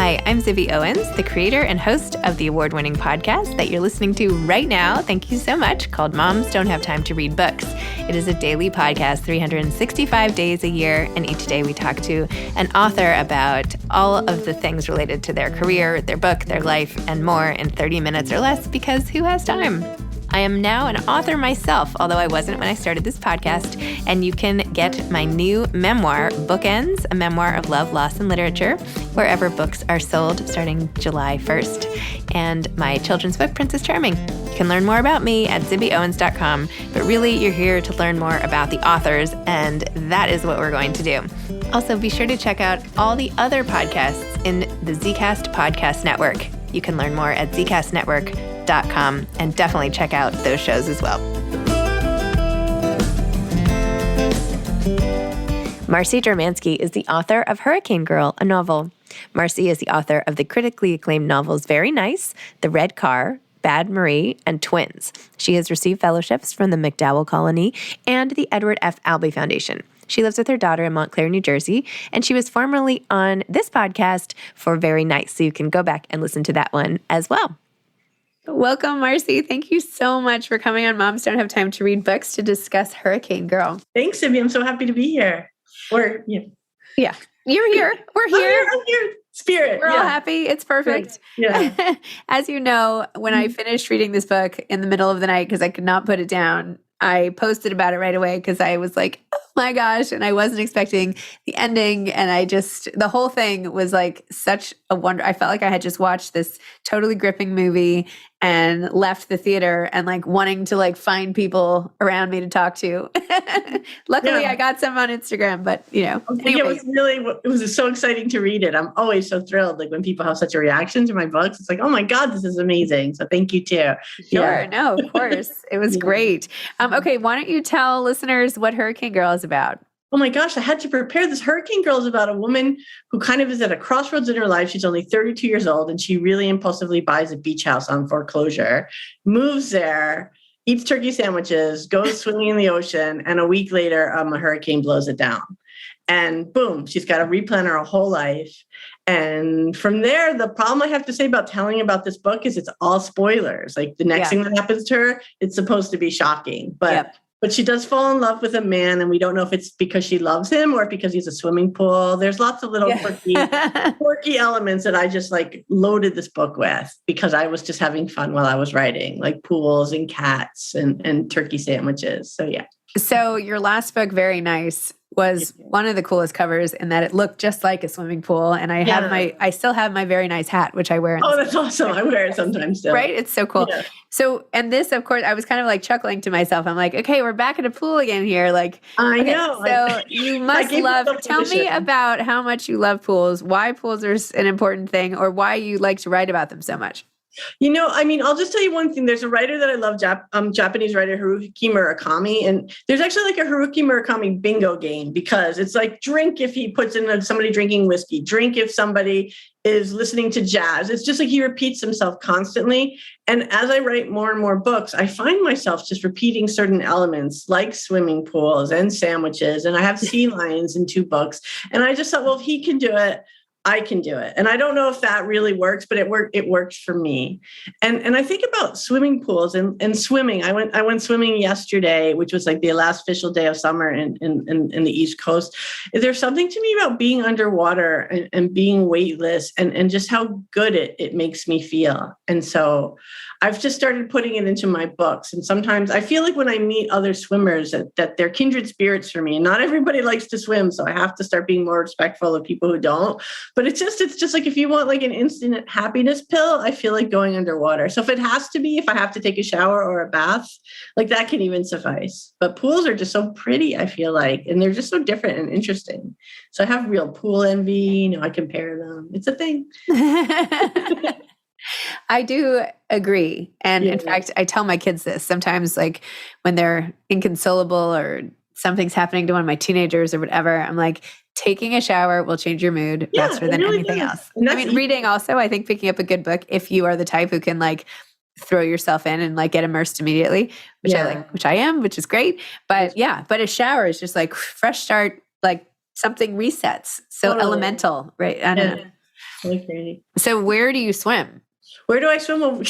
Hi, I'm Zibby Owens, the creator and host of the award-winning podcast that you're listening to right now. Thank you so much, called Moms Don't Have Time to Read Books. It is a daily podcast, 365 days a year, and each day we talk to an author about all of the things related to their career, their book, their life, and more in 30 minutes or less, because who has time? I am now an author myself, although I wasn't when I started this podcast, and you can get my new memoir, Bookends, a memoir of love, loss, and literature, wherever books are sold starting July 1st, and my children's book, Princess Charming. You can learn more about me at zibbyowens.com, but really you're here to learn more about the authors, and that is what we're going to do. Also, be sure to check out all the other podcasts in the Zcast Podcast Network. You can learn more at zcastnetwork.com and definitely check out those shows as well. Marcy Dermansky is the author of Hurricane Girl, a novel. Marcy is the author of the critically acclaimed novels Very Nice, The Red Car, Bad Marie, and Twins. She has received fellowships from the MacDowell Colony and the Edward F. Albee Foundation. She lives with her daughter in Montclair, New Jersey, and she was formerly on this podcast for Very Nice, so you can go back and listen to that one as well. Welcome, Marcy. Thank you so much for coming on Moms Don't Have Time to Read Books to discuss Hurricane Girl. Thanks, Zibby. I'm so happy to be here. Yeah. You're here. We're here. I'm here. Spirit. We're all happy. It's perfect. Yeah. As you know, when I finished reading this book in the middle of the night because I could not put it down, I posted about it right away because I was like, oh my gosh, and I wasn't expecting the ending. And the whole thing was like such a wonder. I felt like I had just watched this totally gripping movie and left the theater and like wanting to like find people around me to talk to. Luckily, I got some on Instagram, but anyway. It was so exciting to read it. I'm always so thrilled. Like when people have such a reaction to my books, it's like, oh my God, this is amazing. So thank you too. Sure. No, of course. It was great. Okay. Why don't you tell listeners what Hurricane Girl is about? Oh my gosh, I had to prepare this. Hurricane Girl is about a woman who kind of is at a crossroads in her life. She's only 32 years old and she really impulsively buys a beach house on foreclosure, moves there, eats turkey sandwiches, goes swimming in the ocean, and a week later, a hurricane blows it down. And boom, she's got to replan her whole life. And from there, the problem I have to say about telling about this book is it's all spoilers. Like the next thing that happens to her, it's supposed to be shocking. But she does fall in love with a man, and we don't know if it's because she loves him or because he's a swimming pool. There's lots of little quirky elements that I just like loaded this book with because I was just having fun while I was writing, like pools and cats and turkey sandwiches. So yeah. So your last book, Very Nice, was one of the coolest covers in that it looked just like a swimming pool. And I still have my Very Nice hat, which I wear. Oh, that's awesome. I wear it sometimes still. Right? It's so cool. Yeah. So, and this, of course, I was kind of like chuckling to myself. I'm like, okay, we're back at a pool again here. Like, I know. So you must tell me about how much you love pools, why pools are an important thing, or why you like to write about them so much. I'll just tell you one thing. There's a writer that I love, Japanese writer Haruki Murakami. And there's actually like a Haruki Murakami bingo game because it's like drink if he puts in somebody drinking whiskey, drink if somebody is listening to jazz. It's just like he repeats himself constantly. And as I write more and more books, I find myself just repeating certain elements like swimming pools and sandwiches. And I have sea lions in 2 books. And I just thought, well, if he can do it, I can do it. And I don't know if that really works, but it worked for me. And I think about swimming pools and swimming. I went swimming yesterday, which was like the last official day of summer in the East Coast. There's something to me about being underwater and being weightless and just how good it makes me feel. And so I've just started putting it into my books. And sometimes I feel like when I meet other swimmers that they're kindred spirits for me. And not everybody likes to swim. So I have to start being more respectful of people who don't. But it's just like if you want like an instant happiness pill, I feel like going underwater. So if I have to take a shower or a bath, like that can even suffice. But pools are just so pretty, I feel like, and they're just so different and interesting. So I have real pool envy. I compare them. It's a thing. I do agree. And in fact, I tell my kids this sometimes, like when they're inconsolable or something's happening to one of my teenagers or whatever, I'm like, taking a shower will change your mood faster than anything else. I mean, reading also, I think picking up a good book, if you are the type who can like throw yourself in and like get immersed immediately, which I like, which I am, which is great. But but a shower is just like fresh start, like something resets. So elemental, right? I don't know. I like rainy. So where do you swim? Where do I swim? Well,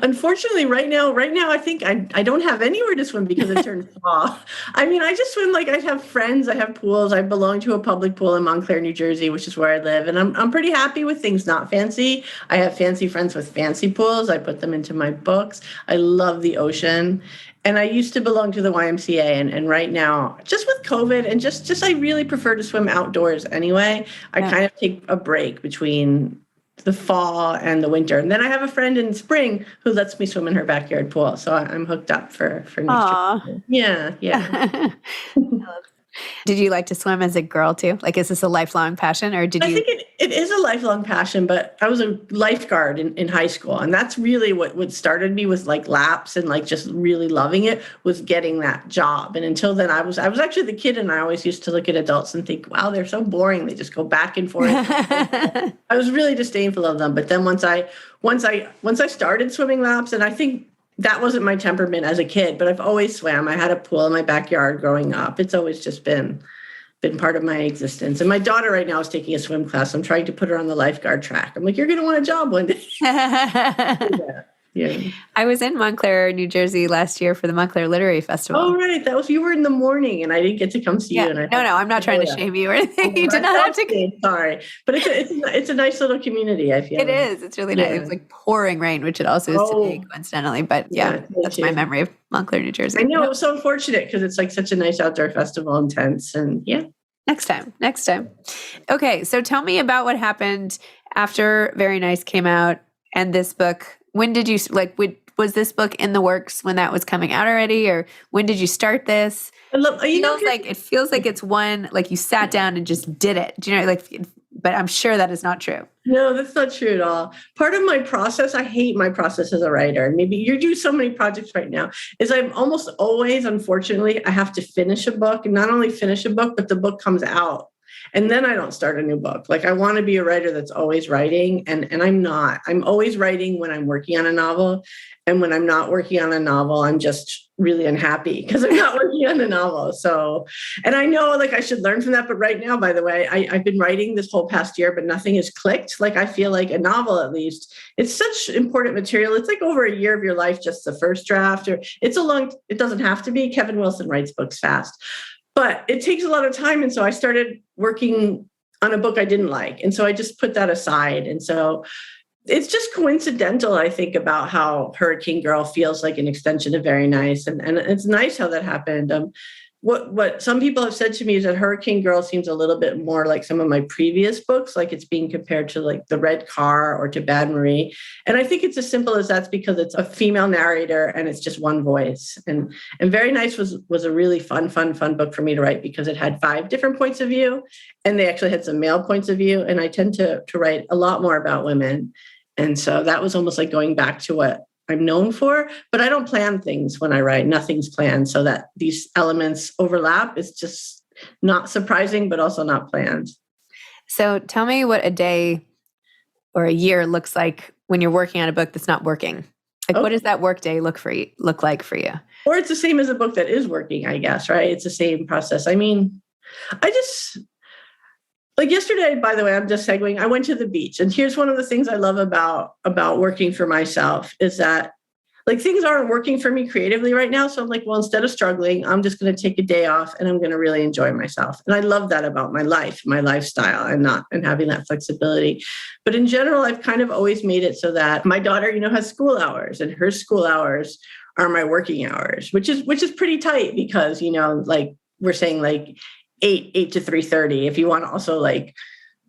unfortunately, right now, I think I don't have anywhere to swim because it turned fall. I mean, I just swim like I have friends, I have pools. I belong to a public pool in Montclair, New Jersey, which is where I live. And I'm pretty happy with things not fancy. I have fancy friends with fancy pools. I put them into my books. I love the ocean. And I used to belong to the YMCA. And right now, just with COVID and just I really prefer to swim outdoors anyway. I kind of take a break between the fall and the winter. And then I have a friend in spring who lets me swim in her backyard pool. So I'm hooked up for next year. Yeah. Did you like to swim as a girl too? Like, is this a lifelong passion or did you? I think it is a lifelong passion, but I was a lifeguard in high school. And that's really what started me with like laps and like just really loving it was getting that job. And until then I was actually the kid and I always used to look at adults and think, wow, they're so boring. They just go back and forth. I was really disdainful of them. But then once I started swimming laps, and I think that wasn't my temperament as a kid, but I've always swam. I had a pool in my backyard growing up. It's always just been part of my existence. And my daughter right now is taking a swim class. I'm trying to put her on the lifeguard track. I'm like, you're going to want a job one day. Yeah. I was in Montclair, New Jersey last year for the Montclair Literary Festival. Oh, right. You were in the morning and I didn't get to come see you. And no, I'm not trying to shame you or anything. You did not have to. Sorry. But it's a nice little community, I feel. It is. It's really nice. It was like pouring rain, which it also is today, coincidentally. But that's my memory of Montclair, New Jersey. I know. It was so unfortunate because it's like such a nice outdoor festival and tents. And Next time. Okay. So tell me about what happened after Very Nice came out and this book. When did you was this book in the works when that was coming out already, or when did you start this? It feels like it's one, like you sat down and just did it. Do you know, but I'm sure that is not true. No, that's not true at all. Part of my process, I hate my process as a writer. And maybe you're doing so many projects right now, is I'm almost always, unfortunately, I have to finish a book, and not only finish a book, but the book comes out. And then I don't start a new book. Like I want to be a writer that's always writing. And I'm not. I'm always writing when I'm working on a novel. And when I'm not working on a novel, I'm just really unhappy because I'm not working on a novel. So, and I know like I should learn from that. But right now, by the way, I've been writing this whole past year, but nothing has clicked. Like I feel like a novel, at least, it's such important material. It's like over a year of your life, just the first draft, or it doesn't have to be. Kevin Wilson writes books fast. But it takes a lot of time. And so I started working on a book I didn't like. And so I just put that aside. And so it's just coincidental, I think, about how Hurricane Girl feels like an extension of Very Nice. And it's nice how that happened. What some people have said to me is that Hurricane Girl seems a little bit more like some of my previous books, like it's being compared to like The Red Car or to Bad Marie. And I think it's as simple as that's because it's a female narrator and it's just one voice. And Very Nice was a really fun book for me to write because it had 5 different points of view and they actually had some male points of view. And I tend to write a lot more about women. And so that was almost like going back to what I'm known for, but I don't plan things when I write. Nothing's planned, so that these elements overlap is just not surprising, but also not planned. So tell me what a day or a year looks like when you're working on a book that's not working. Like, what does that work day look like for you? Or it's the same as a book that is working, I guess, right? It's the same process. I mean, like yesterday, by the way, I'm just segueing. I went to the beach. And here's one of the things I love about working for myself is that like things aren't working for me creatively right now. So I'm like, well, instead of struggling, I'm just going to take a day off and I'm going to really enjoy myself. And I love that about my life, my lifestyle, and having that flexibility. But in general, I've kind of always made it so that my daughter, has school hours and her school hours are my working hours, which is pretty tight because, like we're saying like 8 to 3:30 if you want to also like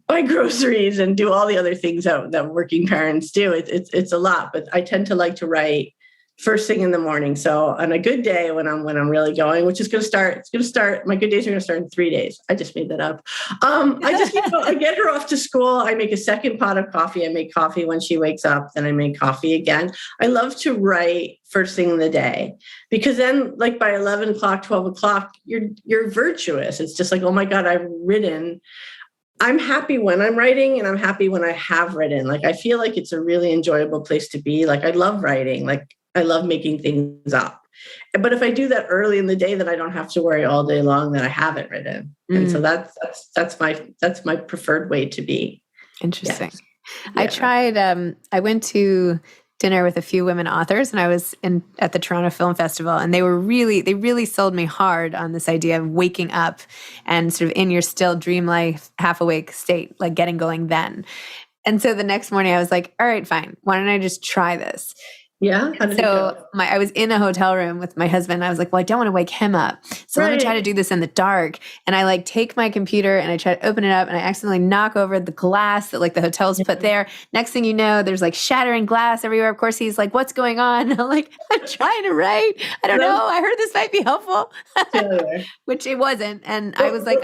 buy groceries and do all the other things that working parents do. It's a lot, but I tend to like to write first thing in the morning. So on a good day when I'm really going, which is going to start, my good days are going to start in 3 days. I just made that up. I get her off to school. I make a second pot of coffee. I make coffee when she wakes up. Then I make coffee again. I love to write first thing in the day because then like by 11 o'clock, 12 o'clock, you're virtuous. It's just like, oh my God, I've written. I'm happy when I'm writing and I'm happy when I have written. Like, I feel like it's a really enjoyable place to be. Like, I love writing. Like, I love making things up. But if I do that early in the day, then I don't have to worry all day long that I haven't written. And so that's my preferred way to be. Interesting. Yeah. I tried, I went to dinner with a few women authors, and I was at the Toronto Film Festival, and they really sold me hard on this idea of waking up and sort of in your still dream life, half awake state, like getting going then. And so the next morning I was like, all right, fine. Why don't I just try this? Yeah. How did it go? I was in a hotel room with my husband. I was like, well, I don't want to wake him up. So let me try to do this in the dark. And I like take my computer and I try to open it up and I accidentally knock over the glass that like the hotel's put there. Next thing you know, there's like shattering glass everywhere. Of course, he's like, what's going on? And I'm like, I'm trying to write. I don't know. I heard this might be helpful, which it wasn't. And I was like,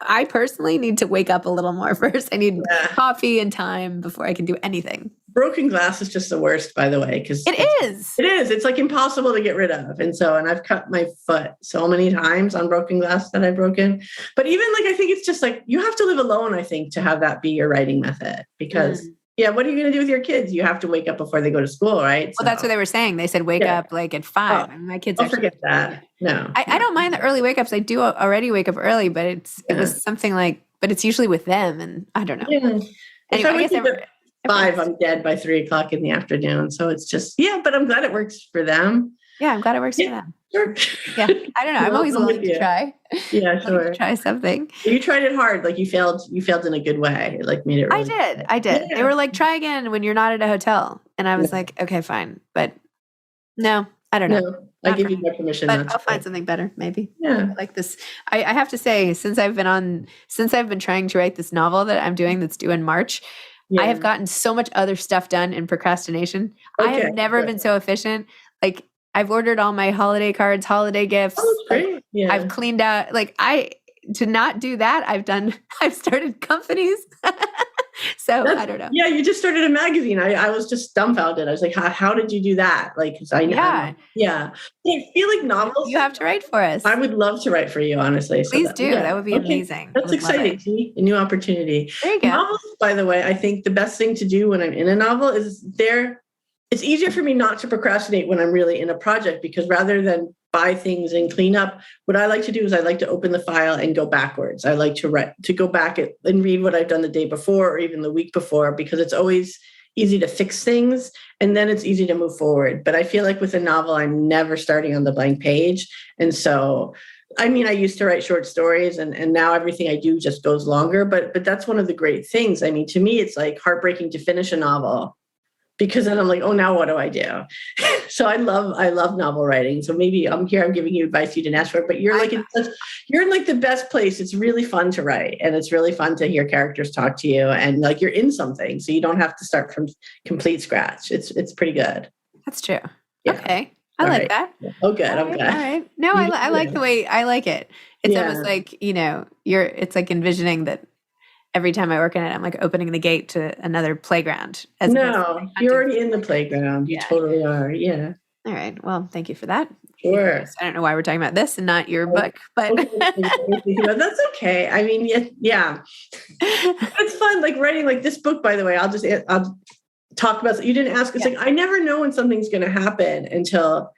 I personally need to wake up a little more first. I need coffee and time before I can do anything. Broken glass is just the worst, by the way, because it is. It's like impossible to get rid of. And I've cut my foot so many times on broken glass that I've broken. But even like, I think it's just like, you have to live alone, I think, to have that be your writing method, because what are you going to do with your kids? You have to wake up before they go to school, right? Well, that's what they were saying. They said, wake up like at 5. And my kids actually forget that. No. I don't mind the early wake ups. I do already wake up early, but it was something like, but it's usually with them. And I don't know. Yeah. Anyway, I guess at 5, I'm dead by 3 o'clock in the afternoon. So it's just, but I'm glad it works for them. Yeah, I'm glad it works for them. Sure. Yeah, I don't know. I'm always willing to try. Yeah, sure. Try something. You tried it hard. Like you failed in a good way. It like made it really I did. Yeah. They were like, try again when you're not at a hotel. And I was like, okay, fine. But no, I don't know. No, I give you my permission. But I'll find something better, maybe. Yeah. I like this. I have to say, since I've been trying to write this novel that I'm doing that's due in March, I have gotten so much other stuff done in procrastination. Okay, I have never been so efficient. Like I've ordered all my holiday cards, holiday gifts. Oh, great. Yeah. I've cleaned out, to not do that, I've started companies. So I don't know. Yeah, you just started a magazine. I was just dumbfounded. I was like, how did you do that? Like, cause I know. Yeah. I feel like novels. You have to write for us. I would love to write for you, honestly. Please do. That would be amazing. That's exciting. See, a new opportunity. There you go. Novels, by the way, I think the best thing to do when I'm in a novel is it's easier for me not to procrastinate when I'm really in a project, because rather than buy things and clean up, what I like to do is I like to open the file and go backwards. I like to go back and read what I've done the day before or even the week before, because it's always easy to fix things and then it's easy to move forward. But I feel like with a novel, I'm never starting on the blank page. And so, I mean, I used to write short stories and now everything I do just goes longer, but that's one of the great things. I mean, to me, it's like heartbreaking to finish a novel, because then I'm like, oh, now what do I do? So I love novel writing. So maybe I'm giving you advice you didn't ask for, but you're in like the best place. It's really fun to write, and it's really fun to hear characters talk to you, and like you're in something, so you don't have to start from complete scratch. It's pretty good. That's true. Yeah. Okay. I like that. Oh, good. I'm glad. All right. No, I like the way I like it. It's almost like, it's like envisioning that every time I work in it, I'm like opening the gate to another playground. No, you're already in the playground. You totally are. Yeah. All right. Well, thank you for that. Sure. I don't know why we're talking about this and not your book, but that's okay. I mean, yeah. It's fun. Like writing like this book, by the way, I'll talk about, you didn't ask. It's like, I never know when something's going to happen until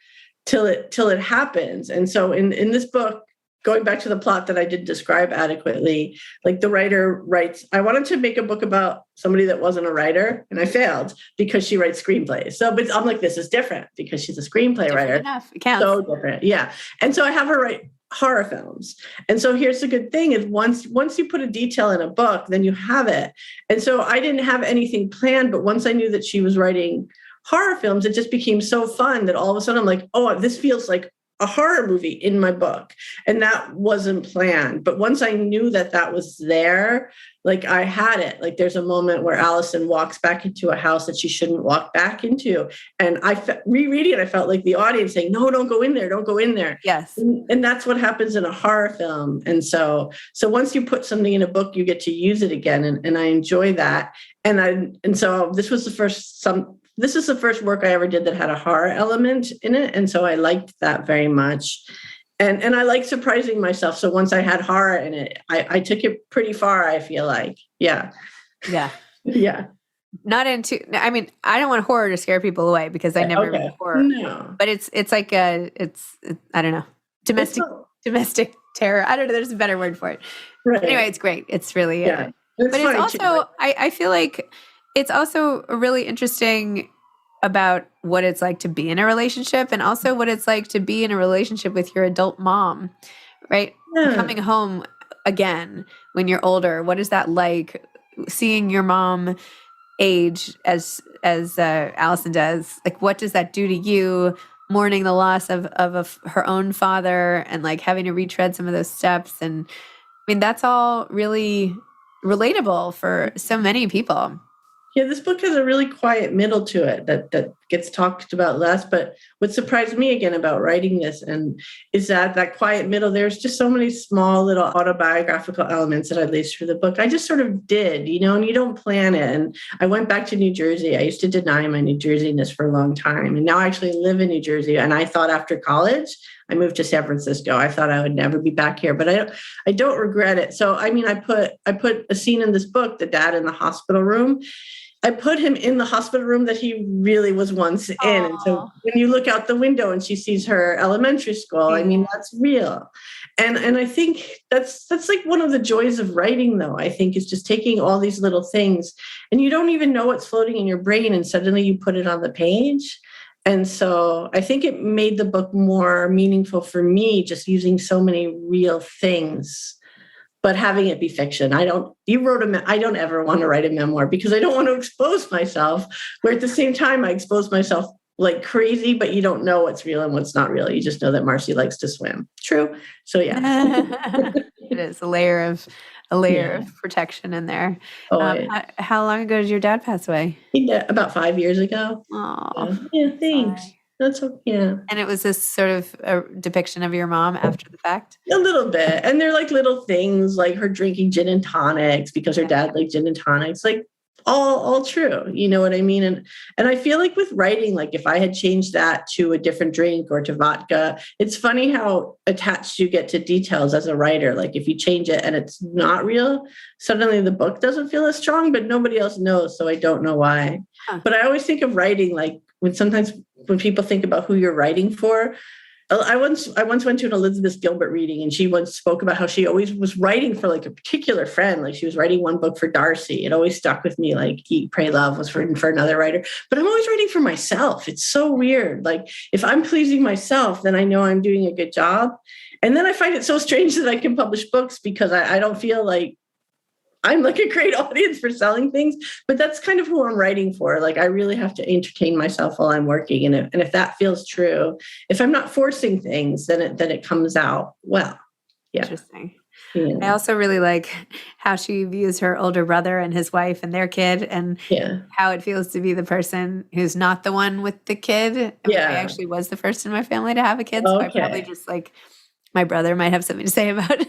it happens. And so in this book, going back to the plot that I did describe adequately, like the writer writes, I wanted to make a book about somebody that wasn't a writer, and I failed because she writes screenplays. So, but I'm like, this is different because she's a screenplay writer. Enough. It counts. So different. Yeah. And so I have her write horror films. And so here's the good thing is once you put a detail in a book, then you have it. And so I didn't have anything planned, but once I knew that she was writing horror films, it just became so fun that all of a sudden I'm like, oh, this feels like a horror movie in my book. And that wasn't planned. But once I knew that was there, like I had it. Like there's a moment where Allison walks back into a house that she shouldn't walk back into. And rereading it, I felt like the audience saying, no, don't go in there. Don't go in there. Yes. And that's what happens in a horror film. And so once you put something in a book, you get to use it again. And I enjoy that. And so this is the first work I ever did that had a horror element in it. And so I liked that very much. And I like surprising myself. So once I had horror in it, I took it pretty far, I feel like. Yeah. Yeah. Yeah. I don't want horror to scare people away because I never read horror. No. But it's like I don't know, domestic terror. I don't know. There's a better word for it. Right. Anyway, it's great. It's really, It's But it's funny too. also, I feel like it's also really interesting about what it's like to be in a relationship and also what it's like to be in a relationship with your adult mom, right? Yeah. Coming home again when you're older, what is that like? Seeing your mom age as Allison does, like what does that do to you? Mourning the loss of her own father and like having to retread some of those steps, and I mean that's all really relatable for so many people. Yeah, this book has a really quiet middle to it that gets talked about less. But what surprised me again about writing this and is that quiet middle, there's just so many small little autobiographical elements that I laced through the book. I just sort of did, and you don't plan it. And I went back to New Jersey. I used to deny my New Jerseyness for a long time. And now I actually live in New Jersey. And I thought after college, I moved to San Francisco. I thought I would never be back here, but I don't regret it. So, I mean, I put a scene in this book, the dad in the hospital room. I put him in the hospital room that he really was once in. Aww. And so when you look out the window and she sees her elementary school, I mean, that's real. And I think that's like one of the joys of writing, though, I think, is just taking all these little things and you don't even know what's floating in your brain and suddenly you put it on the page. And so I think it made the book more meaningful for me, just using so many real things, but having it be fiction. I don't ever want to write a memoir because I don't want to expose myself, where at the same time I expose myself like crazy, but you don't know what's real and what's not real. You just know that Marcy likes to swim. True. So yeah. It is a layer of protection in there. How long ago did your dad pass away? About 5 years ago. Oh, yeah. Thanks. Sorry. That's okay. Yeah. And it was this sort of a depiction of your mom after the fact? A little bit. And they're like little things like her drinking gin and tonics because her dad liked gin and tonics, like all true. You know what I mean? And I feel like with writing, like if I had changed that to a different drink or to vodka, it's funny how attached you get to details as a writer. Like if you change it and it's not real, suddenly the book doesn't feel as strong, but nobody else knows. So I don't know why. Huh. But I always think of writing like when people think about who you're writing for. I once went to an Elizabeth Gilbert reading, and she once spoke about how she always was writing for like a particular friend. Like she was writing one book for Darcy. It always stuck with me. Like Eat, Pray, Love was written for another writer, but I'm always writing for myself. It's so weird. Like if I'm pleasing myself, then I know I'm doing a good job. And then I find it so strange that I can publish books because I don't feel like I'm like a great audience for selling things, but that's kind of who I'm writing for. Like I really have to entertain myself while I'm working. And if that feels true, if I'm not forcing things, then it comes out well. Yeah. Interesting. Yeah. I also really like how she views her older brother and his wife and their kid and how it feels to be the person who's not the one with the kid. I actually was the first in my family to have a kid. So I probably just like, my brother might have something to say about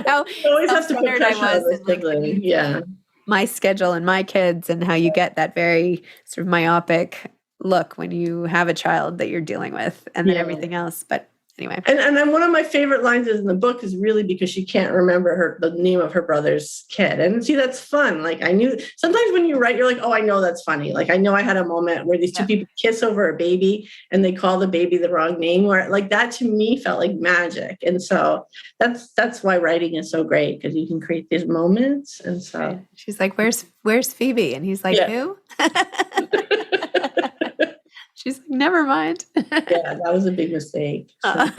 how self-centered I was and like, my schedule and my kids and how you get that very sort of myopic look when you have a child that you're dealing with and then everything else. But anyway. And then one of my favorite lines in the book is really because she can't remember the name of her brother's kid. And see, that's fun. Like I knew sometimes when you write, you're like, oh, I know that's funny. Like I know I had a moment where these two people kiss over a baby and they call the baby the wrong name, where like that to me felt like magic. And so that's why writing is so great, because you can create these moments. And so she's like, where's Phoebe? And he's like, who? She's like, never mind. Yeah, that was a big mistake. So.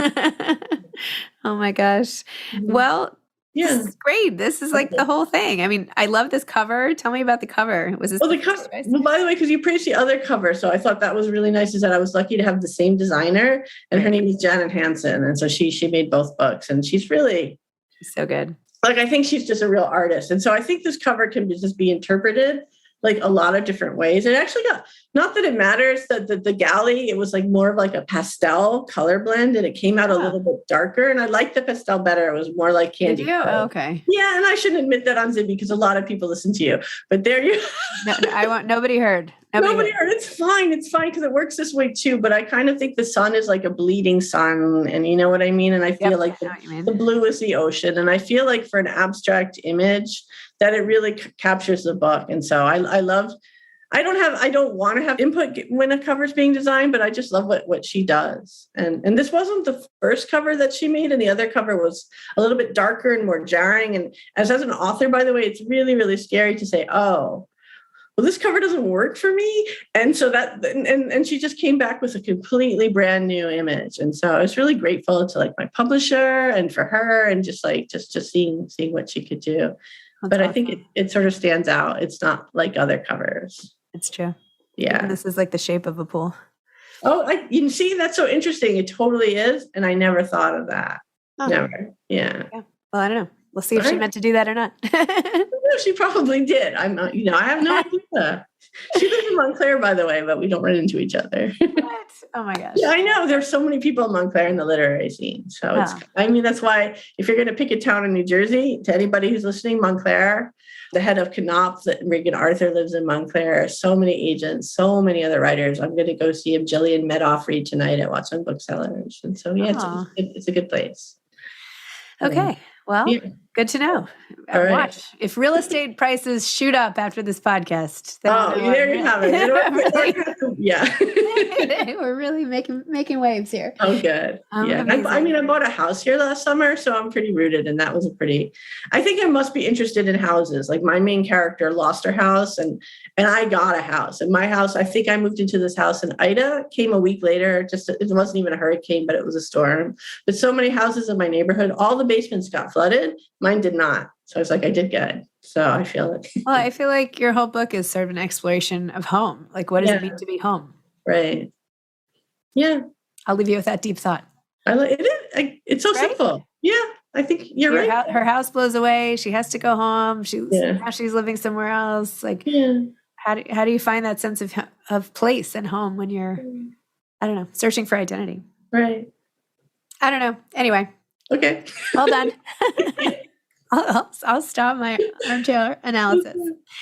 Oh my gosh. Well, this is great. This is like the whole thing. I mean, I love this cover. Tell me about the cover. Was this the cover? Well, by the way, because you praised the other cover, so I thought that was really nice. Is that I was lucky to have the same designer, and her name is Janet Hansen, and so she made both books, and she's so good. Like I think she's just a real artist, and so I think this cover can just be interpreted like a lot of different ways. It actually got, not that it matters, that the galley, it was like more of like a pastel color blend, and it came out a little bit darker. And I liked the pastel better. It was more like candy. Did you? Oh, okay. Yeah. And I shouldn't admit that on Zibby because a lot of people listen to you, but there you nobody heard. Nobody heard. It's fine. It's fine because it works this way too. But I kind of think the sun is like a bleeding sun, and you know what I mean? And I feel like the blue is the ocean. And I feel like for an abstract image that it really captures the book. And so I loved I don't want to have input when a cover is being designed, but I just love what she does. And this wasn't the first cover that she made. And the other cover was a little bit darker and more jarring. And as an author, by the way, it's really, really scary to say, oh, well, this cover doesn't work for me. And so and she just came back with a completely brand new image. And so I was really grateful to like my publisher and for her and just seeing what she could do. But awesome. I think it sort of stands out. It's not like other covers. It's true. Yeah. And this is like the shape of a pool. Oh, you see, that's so interesting. It totally is. And I never thought of that. Oh. Never. Yeah. Well, I don't know. We'll see if she meant to do that or not. She probably did. I have no idea. She lives in Montclair, by the way, but we don't run into each other. What? Oh my gosh. Yeah, I know. There's so many people in Montclair in the literary scene. So that's why if you're going to pick a town in New Jersey, to anybody who's listening, Montclair, the head of Knopf, that Regan Arthur lives in Montclair. So many agents, so many other writers. I'm going to go see Jillian Medoff read tonight at Watson Booksellers. And so, it's a good place. Okay. Well, good to know. Right. Watch. If real estate prices shoot up after this podcast. Then there you have it. Yeah. We're really making waves here. Oh, good. Yeah. I bought a house here last summer, so I'm pretty rooted. And that was I think I must be interested in houses. Like my main character lost her house and I got a house. And my house, I think I moved into this house and Ida came a week later. It wasn't even a hurricane, but it was a storm. But so many houses in my neighborhood, all the basements got flooded. Mine did not. So I was like, I did good. So I feel it. Well, I feel like your whole book is sort of an exploration of home. Like, what does it mean to be home? Right. Yeah. I'll leave you with that deep thought. It's so simple. Yeah. I think you're right. Her house blows away. She has to go home. Now she's living somewhere else. Like, how do you find that sense of place and home when you're, I don't know, searching for identity? Right. I don't know. Anyway. Okay. Well done. I'll stop my armchair analysis.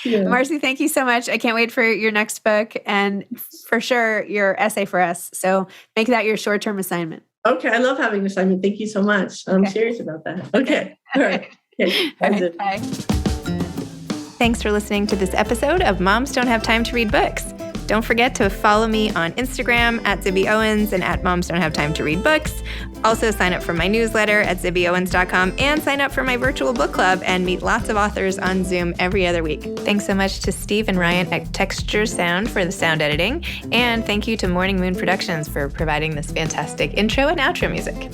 Yeah. Marcy, thank you so much. I can't wait for your next book and for sure your essay for us. So make that your short-term assignment. Okay. I love having an assignment. Thank you so much. I'm serious about that. Okay. All right. Okay. All right. Bye. Thanks for listening to this episode of Moms Don't Have Time to Read Books. Don't forget to follow me on Instagram at Zibby Owens and at Moms Don't Have Time to Read Books. Also sign up for my newsletter at zibbyowens.com and sign up for my virtual book club and meet lots of authors on Zoom every other week. Thanks so much to Steve and Ryan at Texture Sound for the sound editing. And thank you to Morning Moon Productions for providing this fantastic intro and outro music.